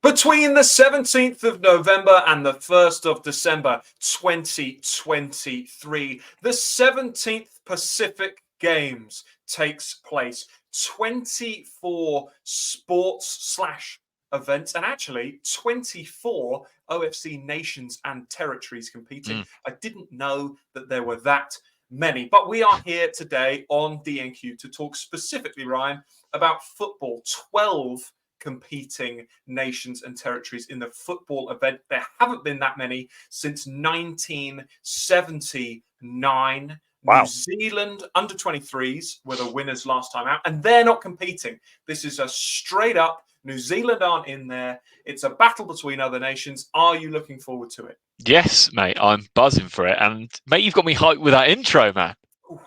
Between the 17th of November and the 1st of December 2023, the 17th Pacific Games takes place. 24 sports / events and actually 24 OFC nations and territories competing. I didn't know that there were that many, but we are here today on DNQ to talk specifically, Ryan, about football. 12 competing nations and territories in the football event. There haven't been that many since 1979. Wow. New Zealand under 23s were the winners last time out, and they're not competing. This is a straight up New Zealand aren't in there. It's a battle between other nations. Are you looking forward to it? Yes, mate, I'm buzzing for it. And mate, you've got me hyped with that intro, man. Ooh.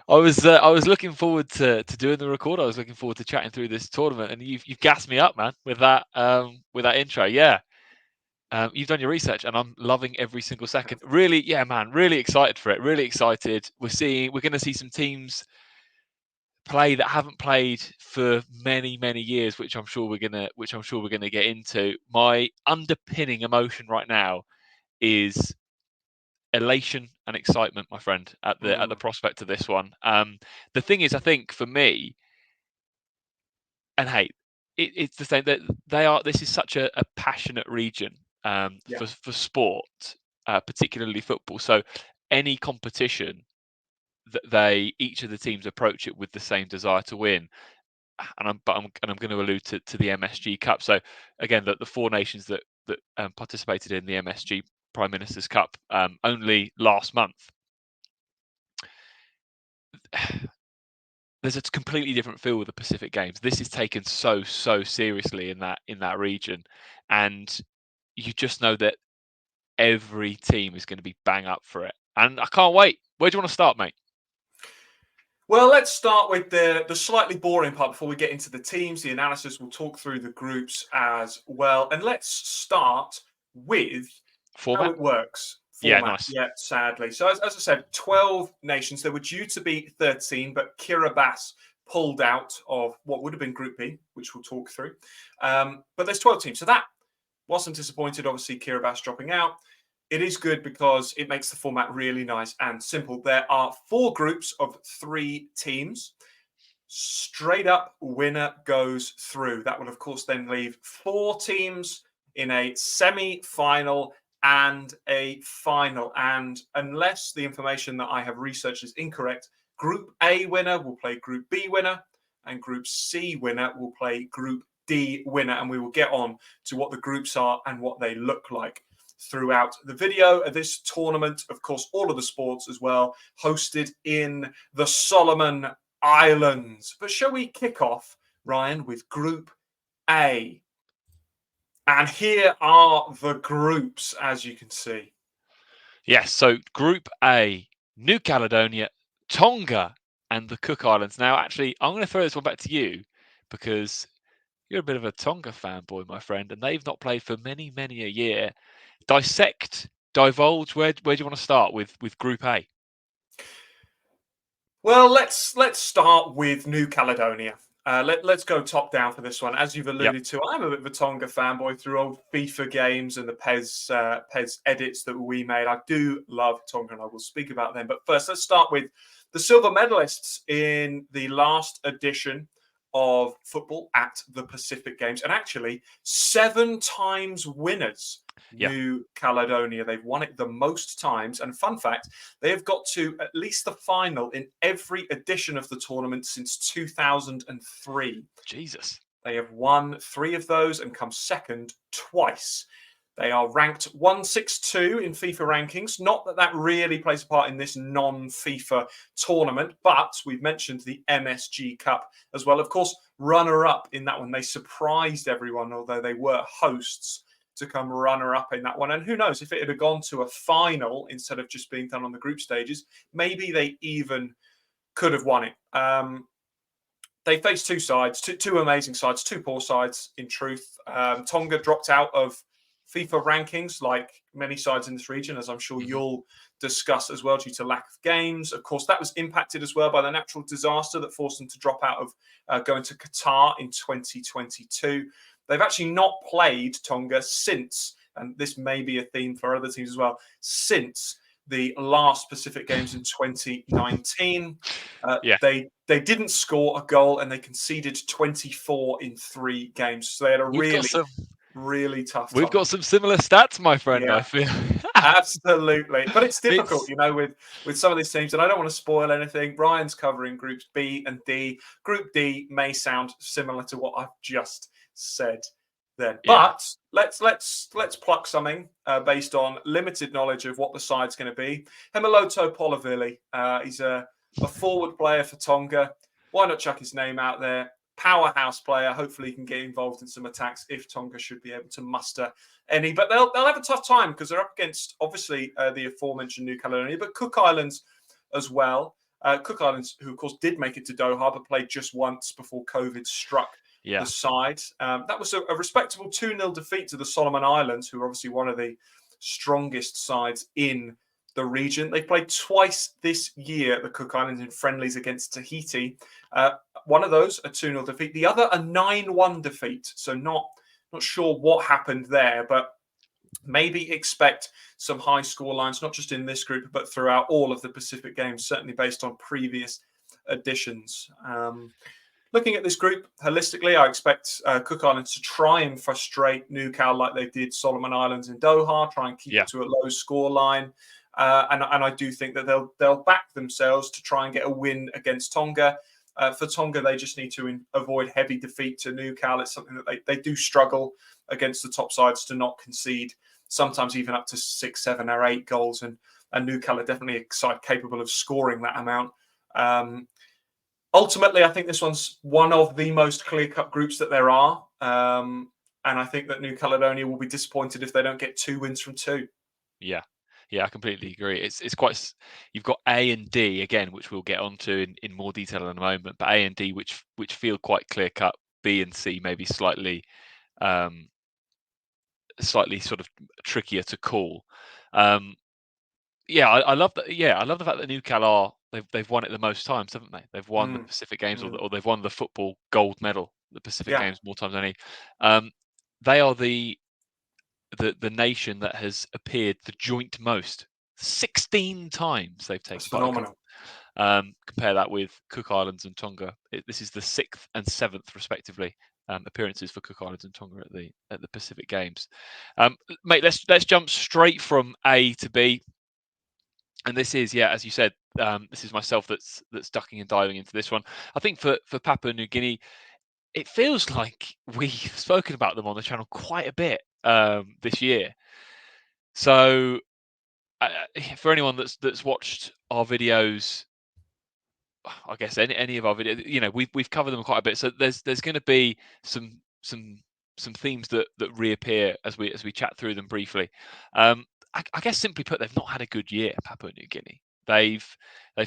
I was looking forward to doing the record. I was looking forward to chatting through this tournament, and you've gassed me up, man, with that intro. Yeah. You've done your research, and I'm loving every single second. Really, yeah, man, really excited for it. Really excited. We're going to see some teams play that haven't played for many years, which I'm sure we're gonna get into. My underpinning emotion right now is elation and excitement, my friend, at the prospect of this one. The thing is, I think for me, and hey, it's the same that this is such a passionate region for sport, particularly football. So any competition that each of the teams approach it with the same desire to win. And I'm going to allude to the MSG Cup. So again, the four nations that participated in the MSG Prime Minister's Cup only last month. There's a completely different feel with the Pacific Games. This is taken so seriously in that region, and you just know that every team is going to be bang up for it. And I can't wait. Where do you want to start, mate? Well, let's start with the slightly boring part before we get into the teams, the analysis. We'll talk through the groups as well. And let's start with Format? how it works. Yeah, nice. Yeah, sadly. So as I said, 12 nations. There were due to be 13, but Kiribati pulled out of what would have been Group B, which we'll talk through. But there's 12 teams. So that wasn't disappointed. Obviously, Kiribati dropping out. It is good because it makes the format really nice and simple. There are 4 groups of 3 teams. Straight up winner goes through. That will, of course, then leave 4 teams in a semi-final and a final. And unless the information that I have researched is incorrect, Group A winner will play Group B winner, and Group C winner will play Group D winner. And we will get on to what the groups are and what they look like throughout the video of this tournament. Of course, all of the sports as well, hosted in the Solomon Islands. But shall we kick off, Ryan, with Group A? And here are the groups, as you can see. Yes, so Group A, New Caledonia, Tonga, and the Cook Islands. Now, actually, I'm going to throw this one back to you because you're a bit of a Tonga fanboy, my friend, and they've not played for many a year. Divulge, where do you want to start with Group A? Well, let's start with New Caledonia. Let's go top down for this one. As you've alluded to, I'm a bit of a Tonga fanboy through old FIFA games and the PES edits that we made. I do love Tonga, and I will speak about them. But first, let's start with the silver medalists in the last edition of football at the Pacific Games, and actually 7 times winners. New Caledonia. They've won it the most times. And fun fact, they have got to at least the final in every edition of the tournament since 2003. Jesus. They have won 3 of those and come second twice. They are ranked 162 in FIFA rankings. Not that that really plays a part in this non-FIFA tournament, but we've mentioned the MSG Cup as well. Of course, runner-up in that one. They surprised everyone, although they were hosts, to come runner-up in that one. And who knows, if it had gone to a final instead of just being done on the group stages, maybe they even could have won it. They faced 2 sides, two amazing sides, 2 poor sides, in truth. Tonga dropped out of FIFA rankings, like many sides in this region, as I'm sure you'll discuss as well, due to lack of games. Of course, that was impacted as well by the natural disaster that forced them to drop out of going to Qatar in 2022. they've actually not played Tonga since, and this may be a theme for other teams as well, since the last Pacific Games in 2019. They didn't score a goal and they conceded 24 in 3 games. So they had a really tough time. We've got some similar stats, my friend, yeah. I feel. Absolutely. But it's difficult, with some of these teams, and I don't want to spoil anything. Brian's covering groups B and D. Group D may sound similar to what I've just said then. Yeah. But let's pluck something based on limited knowledge of what the side's going to be. Hemaloto Polavili. He's a forward player for Tonga. Why not chuck his name out there? Powerhouse player. Hopefully he can get involved in some attacks if Tonga should be able to muster any. But they'll have a tough time because they're up against, obviously, the aforementioned New Caledonia, but Cook Islands as well. Cook Islands, who, of course, did make it to Doha, but played just once before COVID struck the side. That was a respectable 2-0 defeat to the Solomon Islands, who are obviously one of the strongest sides in the region. They played twice this year, the Cook Islands, in friendlies against Tahiti. One of those, a 2-0 defeat. The other, a 9-1 defeat. So not sure what happened there, but maybe expect some high score lines, not just in this group, but throughout all of the Pacific Games, certainly based on previous editions. Looking at this group holistically, I expect Cook Islands to try and frustrate New Cal like they did Solomon Islands in Doha, try and keep it to a low score line. And I do think that they'll back themselves to try and get a win against Tonga. For Tonga, they just need to avoid heavy defeat to New Cal. It's something that they do struggle against the top sides to not concede, sometimes even up to 6, 7, or 8 goals. And New Cal are definitely a side capable of scoring that amount. Ultimately, I think this one's one of the most clear-cut groups that there are. And I think that New Caledonia will be disappointed if they don't get 2 wins from 2. Yeah. Yeah, I completely agree. It's quite. You've got A and D again, which we'll get onto in more detail in a moment. But A and D, which feel quite clear cut. B and C maybe slightly sort of trickier to call. I love that. Yeah, I love the fact that New Cal they've won it the most times, haven't they? They've won the Pacific Games, or they've won the football gold medal, the Pacific Games more times than any. They are the nation that has appeared the joint most. 16 times they've taken part. Phenomenal. Compare that with Cook Islands and Tonga. This is the 6th and 7th, respectively, appearances for Cook Islands and Tonga at the Pacific Games. Mate, let's jump straight from A to B. And this is, as you said, this is myself that's ducking and diving into this one. I think for Papua New Guinea, it feels like we've spoken about them on the channel quite a bit this year. So for anyone that's watched our videos, I guess any of our videos, we've covered them quite a bit. So there's going to be some themes that reappear as we chat through them briefly. I guess simply put, they've not had a good year, Papua New Guinea. They've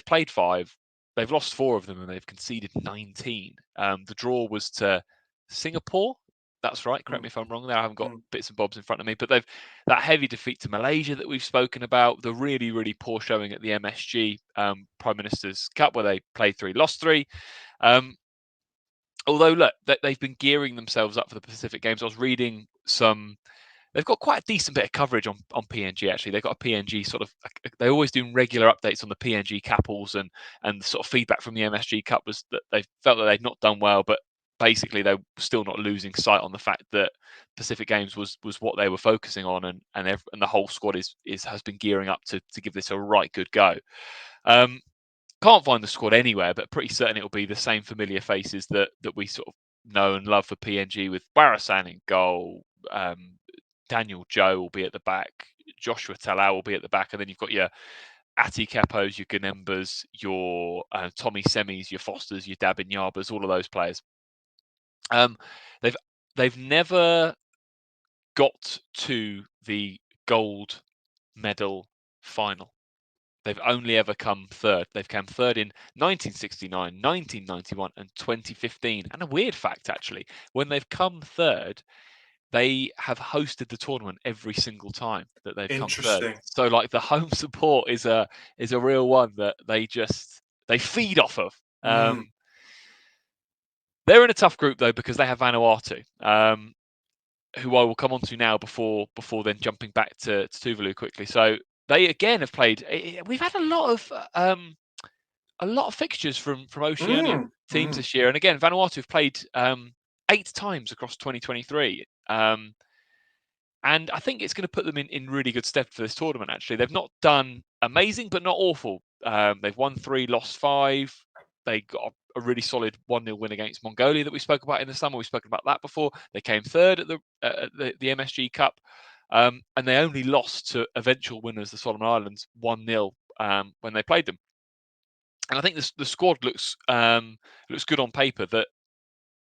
played 5, they've lost 4 of them, and they've conceded 19. The draw was to Singapore. That's right. Correct me if I'm wrong there. I haven't got bits and bobs in front of me, but that heavy defeat to Malaysia that we've spoken about, the really, really poor showing at the MSG Prime Minister's Cup, where they played 3, lost 3. Although, look, they've been gearing themselves up for the Pacific Games. I was reading they've got quite a decent bit of coverage on PNG, actually. They've got a PNG they always do regular updates on the PNG Capitals, and sort of feedback from the MSG Cup was that they felt that they'd not done well, but basically they're still not losing sight on the fact that Pacific Games was what they were focusing on, and the whole squad has been gearing up to give this a right good go. Can't find the squad anywhere, but pretty certain it will be the same familiar faces that we sort of know and love for PNG, with Barasan in goal, Daniel Joe will be at the back, Joshua Talau will be at the back, and then you've got your Ati Kepos, your Ganembas, your Tommy Semis, your Fosters, your Dabin Yarbas, all of those players. They've never got to the gold medal final. They've only ever come 3rd. They've come 3rd in 1969, 1991, and 2015. And a weird fact, actually, when they've come 3rd, they have hosted the tournament every single time that they've come 3rd. So, like, the home support is a real one that they feed off of. They're in a tough group, though, because they have Vanuatu. who I will come on to now before then jumping back to Tuvalu quickly. So they again have played. We've had a lot of fixtures from Oceania teams this year, and again Vanuatu have played 8 times across 2023. And I think it's going to put them in really good stead for this tournament. Actually, they've not done amazing, but not awful. They've won 3, lost 5. They got a really solid 1-0 win against Mongolia that we spoke about in the summer. We've spoken about that before. They came third at the MSG Cup, and they only lost to eventual winners, the Solomon Islands, 1-0 when they played them. And I think the squad looks good on paper. That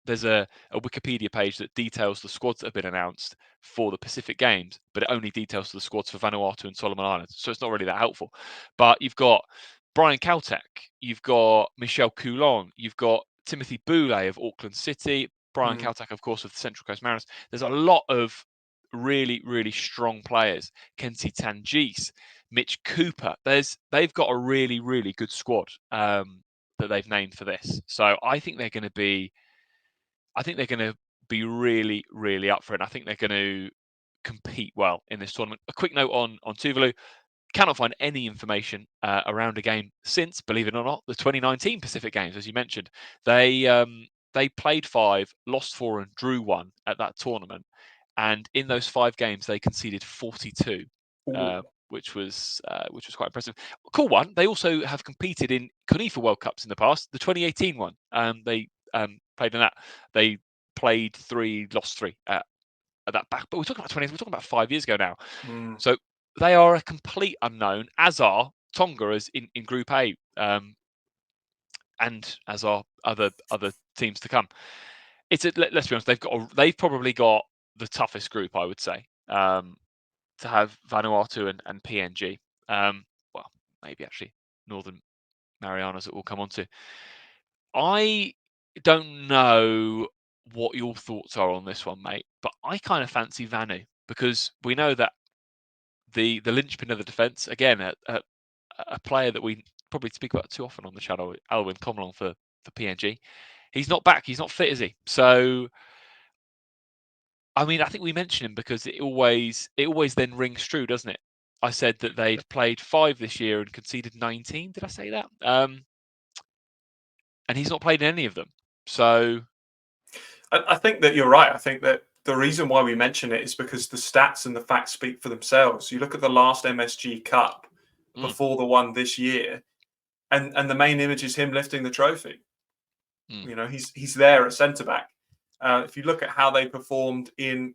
there's a Wikipedia page that details the squads that have been announced for the Pacific Games, but it only details the squads for Vanuatu and Solomon Islands. So it's not really that helpful. But you've got Brian Kautek, you've got Michel Coulon, you've got Timothy Boulay of Auckland City, Brian Kautek, of course, of the Central Coast Mariners. There's a lot of really, really strong players. Kensi Tangis, Mitch Cooper. They've got a really, really good squad that they've named for this. So I think they're going to be really, really up for it. And I think they're going to compete well in this tournament. A quick note on Tuvalu. Cannot find any information around a game since, believe it or not, the 2019 Pacific Games, as you mentioned. They played 5, lost 4, and drew 1 at that tournament. And in those 5 games, they conceded 42, which was quite impressive. Cool one. They also have competed in CONIFA World Cups in the past. The 2018 one, they played in that. They played 3, lost 3 at that back. But we're talking about 20. We're talking about 5 years ago now. So they are a complete unknown, as are Tonga as in Group A, and as are other teams to come. Let's be honest. They've probably got the toughest group, I would say, to have Vanuatu and PNG. Well, maybe actually Northern Marianas that we'll come on to. I don't know what your thoughts are on this one, mate, but I kind of fancy Vanu because we know that the linchpin of the defence, again, a player that we probably speak about too often on the channel, Alwyn Comlong for PNG. He's not back. He's not fit, is he? So, I mean, I think we mention him because it always then rings true, doesn't it? I said that they'd played 5 this year and conceded 19. Did I say that? And he's not played in any of them. So I think that you're right. I think that the reason why we mention it is because the stats and the facts speak for themselves. You look at the last MSG Cup before the one this year, and the main image is him lifting the trophy. You know, he's there at centre back. If you look at how they performed in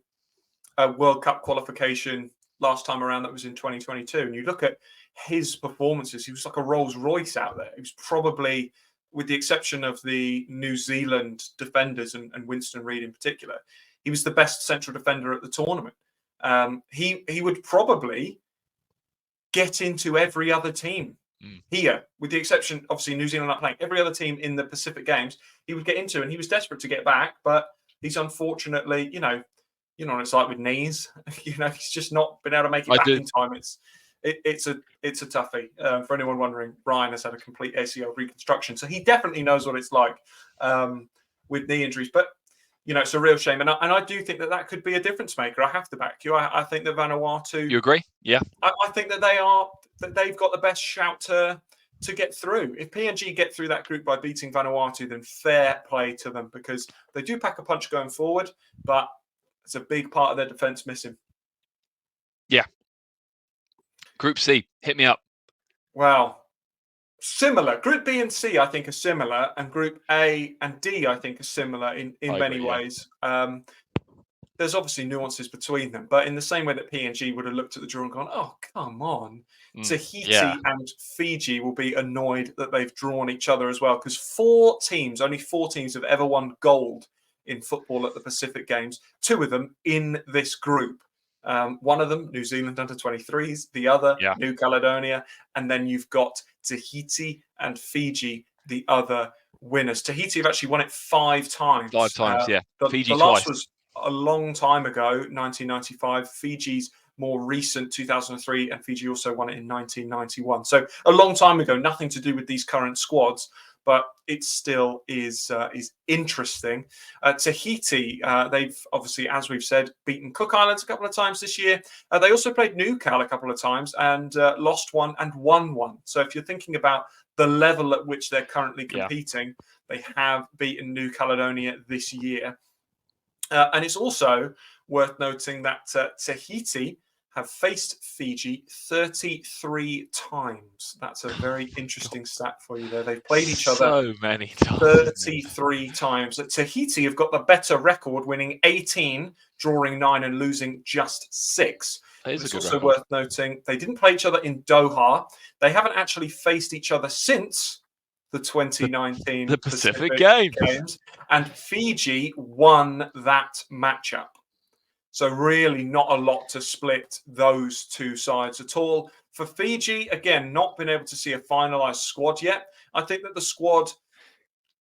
a World Cup qualification last time around, that was in 2022, and you look at his performances, he was like a Rolls Royce out there. He was probably, with the exception of the New Zealand defenders and Winston Reid in particular, he was the best central defender at the tournament. He would probably get into every other team here, with the exception, obviously, New Zealand not playing. Every other team in the Pacific Games, he would get into, and he was desperate to get back, but he's unfortunately, you know what it's like with knees. He's just not been able to make it back in time. It's a toughie. For anyone wondering, Brian has had a complete ACL reconstruction, so he definitely knows what it's like with knee injuries. But it's a real shame, and I do think that could be a difference maker. I have to back you. I think that Vanuatu. You agree? Yeah. I think that they've got the best shout to get through. If PNG get through that group by beating Vanuatu, then fair play to them, because they do pack a punch going forward, but it's a big part of their defence missing. Yeah. Group C, hit me up. Well, similar. Group B and C, I think, are similar, and Group A and D, I think, are similar in many ways. There's obviously nuances between them, but in the same way that PNG would have looked at the draw and gone, "Oh, come on," Tahiti and Fiji will be annoyed that they've drawn each other as well, because only four teams have ever won gold in football at the Pacific Games. 2 of them in this group. One of them, New Zealand under-23s, the other, New Caledonia, and then you've got Tahiti and Fiji, the other winners. Tahiti have actually won it 5 times. 5 times, yeah. Fiji the last was a long time ago, 1995. Fiji's more recent, 2003, and Fiji also won it in 1991. So a long time ago, nothing to do with these current squads. but it still is interesting. Tahiti, they've obviously, as we've said, beaten Cook Islands a couple of times this year. They also played Newcastle a couple of times and lost one and won one. So if you're thinking about the level at which they're currently competing, they have beaten New Caledonia this year. And it's also worth noting that Tahiti have faced Fiji 33 times. That's a very interesting stat for you there. They've played each other so many times. 33 times. Tahiti have got the better record, winning 18, drawing 9 and losing just 6. It's also worth noting they didn't play each other in Doha. They haven't actually faced each other since the 2019 the Pacific Games. And Fiji won that matchup. So really not a lot to split those two sides at all. For Fiji, again, not been able to see a finalised squad yet. I think that the squad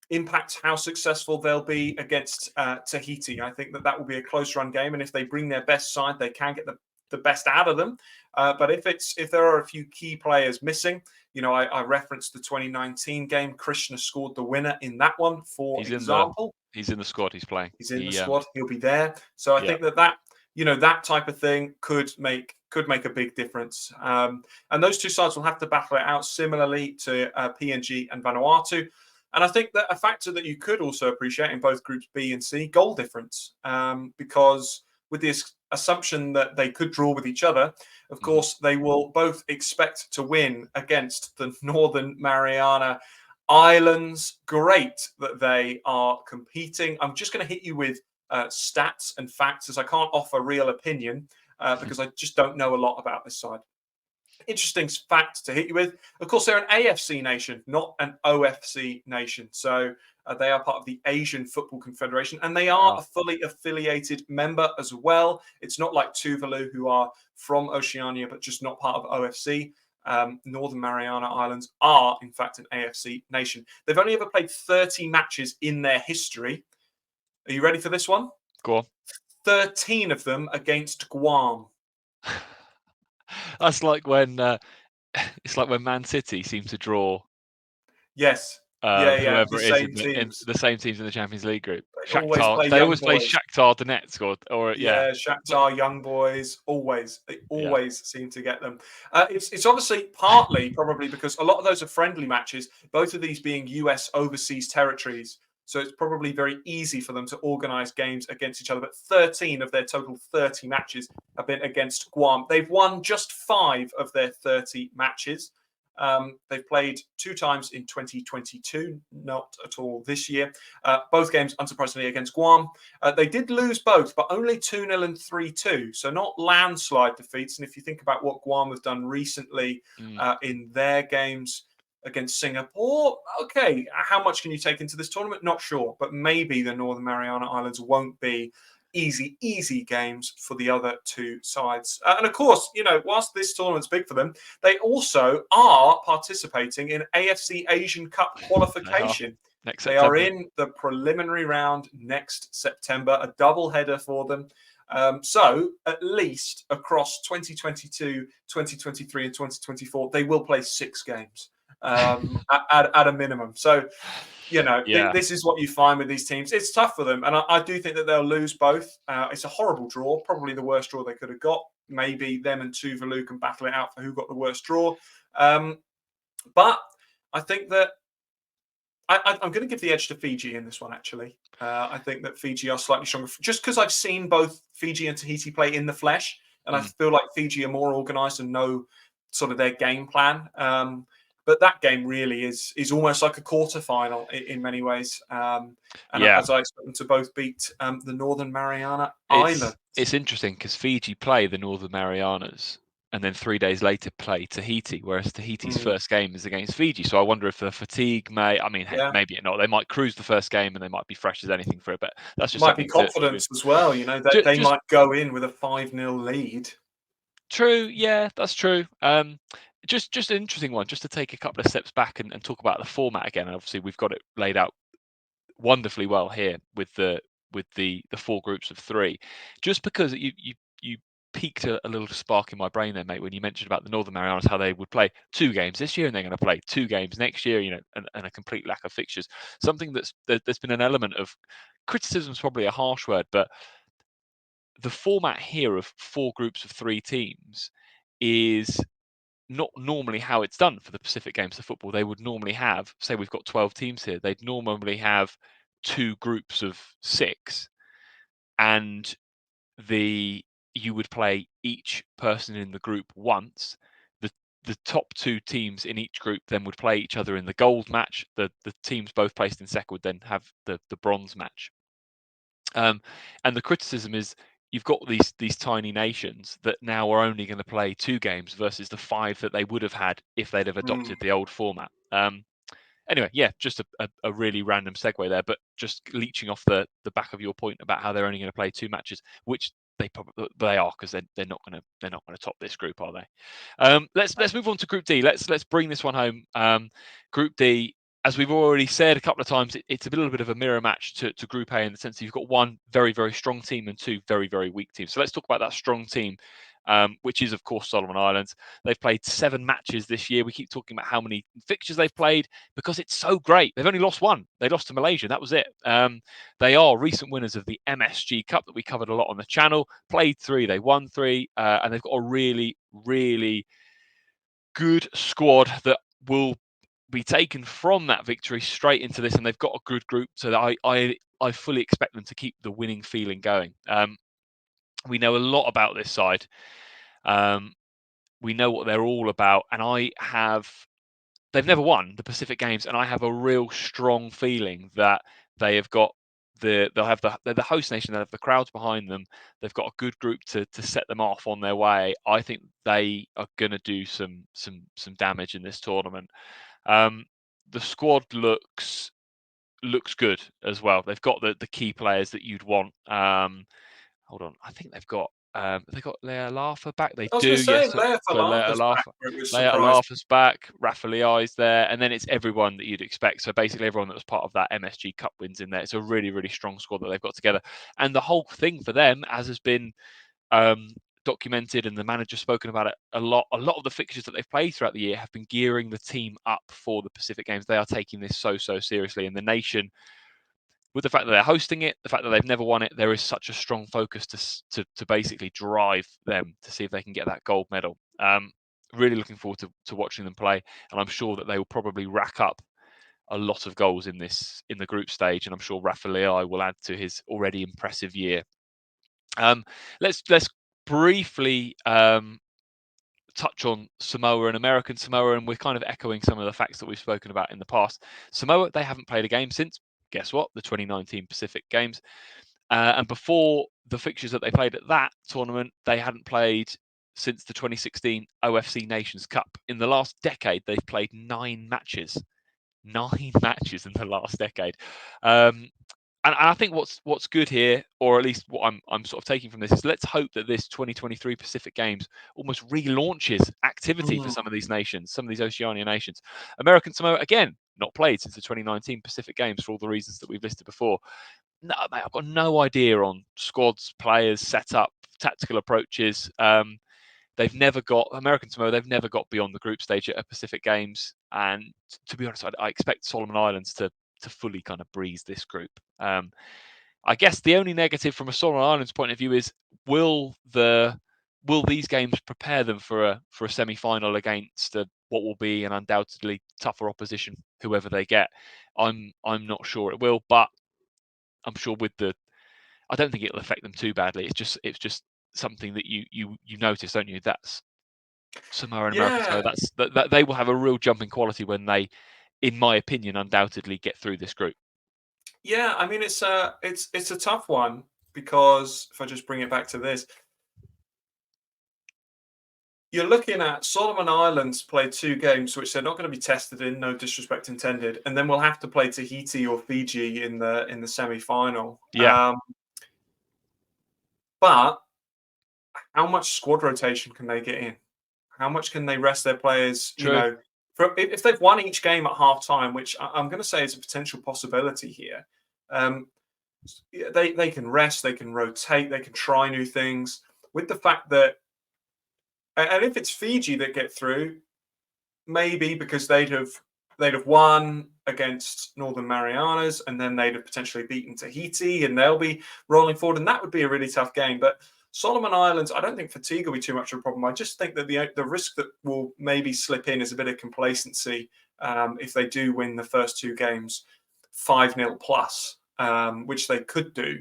impacts how successful they'll be against Tahiti. I think that that will be a close run game. And if they bring their best side, they can get the best out of them. But if there are a few key players missing, I referenced the 2019 game. Krishna scored the winner in that one, for example. He's in the squad. He's playing. He's in the squad. He'll be there. So I think that type of thing could make a big difference. And those two sides will have to battle it out similarly to PNG and Vanuatu. And I think that a factor that you could also appreciate in both groups B and C, goal difference, because with this assumption that they could draw with each other, of course, they will both expect to win against the Northern Mariana Islands. Great that they are competing. I'm just going to hit you with stats and facts, as I can't offer real opinion because I just don't know a lot about this side. Interesting fact to hit you with. Of course, they're an AFC nation, not an OFC nation. So they are part of the Asian Football Confederation, and they are a fully affiliated member as well. It's not like Tuvalu, who are from Oceania, but just not part of OFC. Northern Mariana Islands are, in fact, an AFC nation. They've only ever played 30 matches in their history. Are you ready for this one? Go on. 13 of them against Guam. That's like when it's like when Man City seem to draw. Yes. Whoever it is in the same teams in the Champions League group. They always play Shakhtar Donetsk or Shakhtar, Young Boys. They always seem to get them. It's obviously partly probably because a lot of those are friendly matches. Both of these being US overseas territories. So it's probably very easy for them to organise games against each other. But 13 of their total 30 matches have been against Guam. They've won just 5 of their 30 matches. They've played 2 times in 2022, not at all this year. Both games, unsurprisingly, against Guam. They did lose both, but only 2-0 and 3-2. So not landslide defeats. And if you think about what Guam have done recently in their games against Singapore, okay, how much can you take into this tournament? Not sure, but maybe the Northern Mariana Islands won't be easy games for the other two sides. And of course, whilst this tournament's big for them, they also are participating in AFC Asian Cup qualification. They are in the preliminary round next September, a double header for them. So at least across 2022, 2023 and 2024, they will play 6 games. At a minimum. So, this is what you find with these teams. It's tough for them. And I do think that they'll lose both. It's a horrible draw, probably the worst draw they could have got. Maybe them and Tuvalu can battle it out for who got the worst draw. But I think that I'm going to give the edge to Fiji in this one, actually. I think that Fiji are slightly stronger. Just because I've seen both Fiji and Tahiti play in the flesh, and I feel like Fiji are more organised and know sort of their game plan. But that game really is almost like a quarterfinal in many ways. As I expect them to both beat the Northern Mariana Islands. It's interesting because Fiji play the Northern Marianas and then 3 days later play Tahiti, whereas Tahiti's first game is against Fiji. So I wonder if the fatigue maybe not. They might cruise the first game and they might be fresh as anything for it. But that's just might be confidence as well. They might go in with a 5-0 lead. True, yeah, that's true. Just an interesting one, just to take a couple of steps back and talk about the format again. And obviously, we've got it laid out wonderfully well here with the 4 groups of 3. Just because you piqued a little spark in my brain there, mate, when you mentioned about the Northern Marianas, how they would play 2 games this year and they're going to play 2 games next year, and a complete lack of fixtures. Something there's been an element of criticism is probably a harsh word, but the format here of 4 groups of 3 teams is not normally how it's done for the Pacific Games of Football. They would normally have, say we've got 12 teams here, they'd normally have 2 groups of 6, and you would play each person in the group once. The top 2 teams in each group then would play each other in the gold match. The teams both placed in second would then have the bronze match. And the criticism is you've got these tiny nations that now are only going to play 2 games versus the 5 that they would have had if they'd have adopted the old format. Anyway, yeah, just a really random segue there, but just leeching off the back of your point about how they're only going to play 2 matches, which they are, because they're not going to top this group, are they? Let's move on to Group D. Let's bring this one home. Group D, as we've already said a couple of times, it's a little bit of a mirror match to Group A, in the sense that you've got 1 very, very strong team and 2 very, very weak teams. So let's talk about that strong team, which is, of course, Solomon Islands. They've played 7 matches this year. We keep talking about how many fixtures they've played because it's so great. They've only lost 1. They lost to Malaysia. That was it. They are recent winners of the MSG Cup that we covered a lot on the channel. Played 3. They won 3. And they've got a really, really good squad that will be taken from that victory straight into this, and they've got a good group, so that I fully expect them to keep the winning feeling going. We know a lot about this side. We know what they're all about, and they've never won the Pacific Games, and I have a real strong feeling that they have got they're the host nation. They have the crowds behind them. They've got a good group to set them off on their way. I think they are going to do some damage in this tournament. The squad looks good as well. They've got the key players that you'd want. Hold on, I think they've got Lea Lafa back. They I was do, going to say yes. Lea So Lea Falafa's back, Lafa, which Lea surprised. Lafa's back. Rafaleai's there, and then it's everyone that you'd expect. So basically, everyone that was part of that MSG Cup wins in there. It's a really, really strong squad that they've got together, and the whole thing for them, as has been documented, and the manager's spoken about it a lot. A lot of the fixtures that they've played throughout the year have been gearing the team up for the Pacific Games. They are taking this so seriously, and the nation, with the fact that they're hosting it, the fact that they've never won it, there is such a strong focus to basically drive them to see if they can get that gold medal. Really looking forward to watching them play, and I'm sure that they will probably rack up a lot of goals in the group stage, and I'm sure Rafaleai will add to his already impressive year. Let's briefly touch on Samoa and American Samoa, and we're kind of echoing some of the facts that we've spoken about in the past. Samoa, they haven't played a game since, guess what, the 2019 Pacific Games. And before the fixtures that they played at that tournament, they hadn't played since the 2016 OFC Nations Cup. In the last decade, they've played 9 matches. 9 matches in the last decade. And I think what's good here, or at least what I'm sort of taking from this, is let's hope that this 2023 Pacific Games almost relaunches activity for some of these nations, some of these Oceania nations. American Samoa, again, not played since the 2019 Pacific Games for all the reasons that we've listed before. No, mate, I've got no idea on squads, players, setup, tactical approaches. They've never got American Samoa. They've never got beyond the group stage at a Pacific Games, and to be honest, I expect Solomon Islands to fully kind of breeze this group. I guess the only negative from a Solomon Islands point of view is will these games prepare them for a semi-final against what will be an undoubtedly tougher opposition, whoever they get. I'm not sure it will, but I'm sure I don't think it'll affect them too badly. It's just something that you notice, don't you? That's Samoa and American Samoa. That they will have a real jump in quality when they, in my opinion, undoubtedly get through this group. Yeah, I mean it's a tough one, because if I just bring it back to this, you're looking at Solomon Islands play 2 games, which they're not going to be tested in, no disrespect intended, and then we'll have to play Tahiti or Fiji in the semi-final. Yeah. But how much squad rotation can they get in? How much can they rest their players? True. If they've won each game at half time, which I'm going to say is a potential possibility here, they can rest, they can rotate, they can try new things. with the fact that, and if it's Fiji that get through, maybe because they'd have won against Northern Marianas, and then they'd have potentially beaten Tahiti, and they'll be rolling forward, and that would be a really tough game. But Solomon Islands, I don't think fatigue will be too much of a problem. I just think that the risk that will maybe slip in is a bit of complacency if they do win the first two games 5-0 plus, which they could do.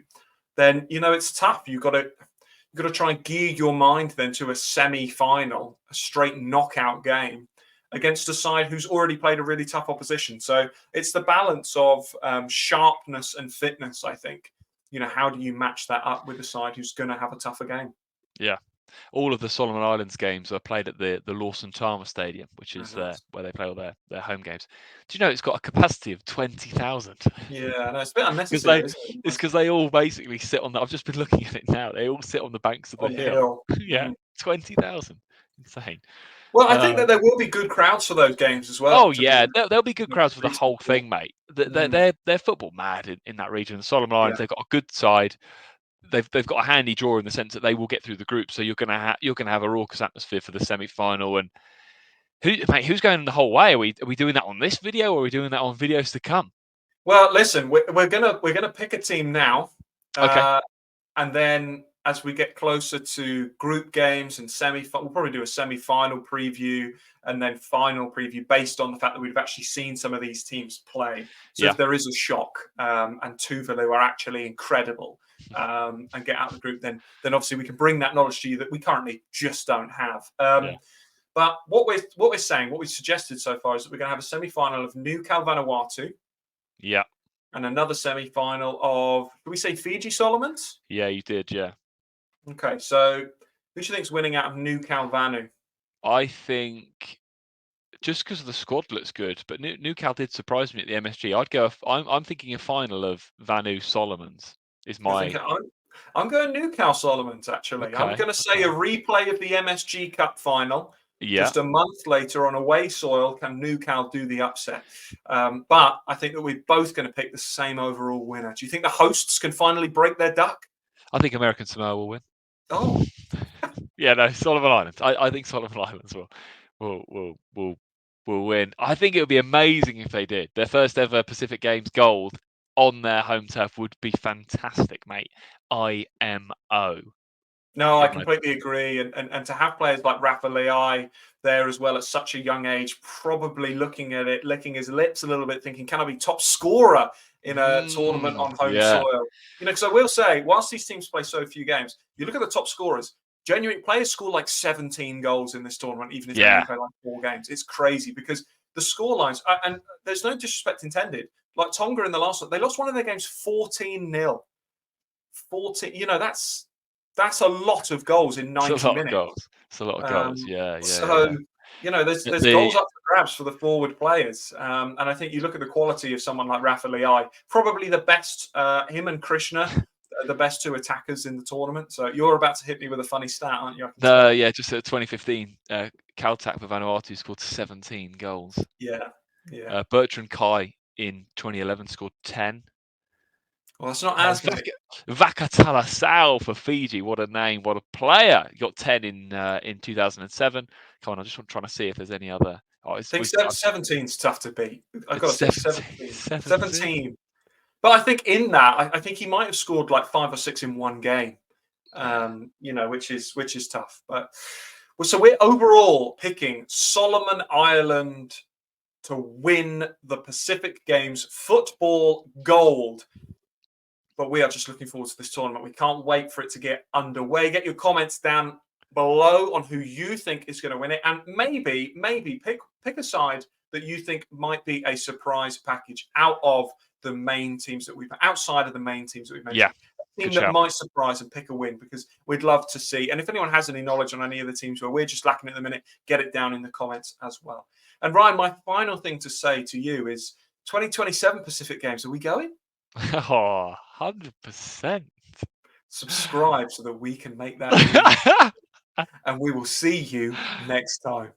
Then it's tough. You've got to try and gear your mind then to a semi-final, a straight knockout game against a side who's already played a really tough opposition. So it's the balance of sharpness and fitness, I think. How do you match that up with a side who's going to have a tougher game? Yeah. All of the Solomon Islands games are played at the Lawson Tama Stadium, which is where they play all their home games. Do you know it's got a capacity of 20,000? Yeah, no, it's a bit unnecessary. It's because they all basically sit on the. I've just been looking at it now. They all sit on the banks of the hill. Yeah, 20,000. Insane. Well, I think that there will be good crowds for those games as well. Oh yeah, there'll be good crowds for the whole thing, mate. They're football mad in that region. The Solomon Islands, they've got a good side. They've got a handy draw in the sense that they will get through the group. So you're gonna have a raucous atmosphere for the semi-final. And who's going the whole way? Are we doing that on this video, or are we doing that on videos to come? Well, listen, we're gonna pick a team now, Okay. And then as we get closer to group games and we'll probably do a semi-final preview and then final preview based on the fact that we've actually seen some of these teams play. So if there is a shock and Tuvalu are actually incredible and get out of the group, then obviously we can bring that knowledge to you that we currently just don't have. But what we're saying, what we've suggested so far is that we're going to have a semi-final of New Vanuatu. Yeah. And another semi-final of, did we say Fiji Solomons? Yeah, you did, yeah. Okay, so who do you think's winning out of New Vanu? I think just because the squad looks good, but New did surprise me at the MSG. I'd go. I'm thinking a final of Vanu Solomons is my. I'm going New Solomons actually. Okay, I'm going to say a replay of the MSG Cup final. Yeah. Just a month later on away soil, can New do the upset? But I think that we're both going to pick the same overall winner. Do you think the hosts can finally break their duck? I think American Samoa will win. Oh, yeah, no, Solomon Islands. I think Solomon Islands will win. I think it would be amazing if they did. Their first ever Pacific Games gold on their home turf would be fantastic, mate. IMO. No, I completely agree. And to have players like Rafa Leai there as well at such a young age, probably looking at it, licking his lips a little bit, thinking, can I be top scorer in a tournament on home soil? Because I will say, whilst these teams play so few games, you look at the top scorers, genuine players score like 17 goals in this tournament, even if they only play like 4 games. It's crazy because the score lines, and there's no disrespect intended, like Tonga in the last one, they lost one of their games 14-0. 14, that's a lot lot of goals in 90 minutes. It's a lot of goals. Yeah. So, there's goals up for grabs for the forward players. And I think you look at the quality of someone like Rafa Leai, probably the best, him and Krishna, the best 2 attackers in the tournament. So you're about to hit me with a funny stat, aren't you? Yeah, just at 2015, Caltech for Vanuatu scored 17 goals. Yeah. Bertrand Kai in 2011 scored 10. Well, it's not as good. Vakatala Sao for Fiji. What a name! What a player! He got 10 in 2007. Come on, I'm just trying to see if there's any other. I think 17's tough to beat. I've got to say 17. But I think in that, I think he might have scored like 5 or 6 in one game. Which is tough. But so we're overall picking Solomon Island to win the Pacific Games football gold. But we are just looking forward to this tournament. We can't wait for it to get underway. Get your comments down below on who you think is going to win it. And maybe pick a side that you think might be a surprise package outside of the main teams that we've mentioned. Yeah. A team that might surprise and pick a win, because we'd love to see. And if anyone has any knowledge on any of the teams where we're just lacking at the minute, get it down in the comments as well. And Ryan, my final thing to say to you is 2027 Pacific Games, are we going? Oh, 100%. Subscribe so that we can make that. And we will see you next time.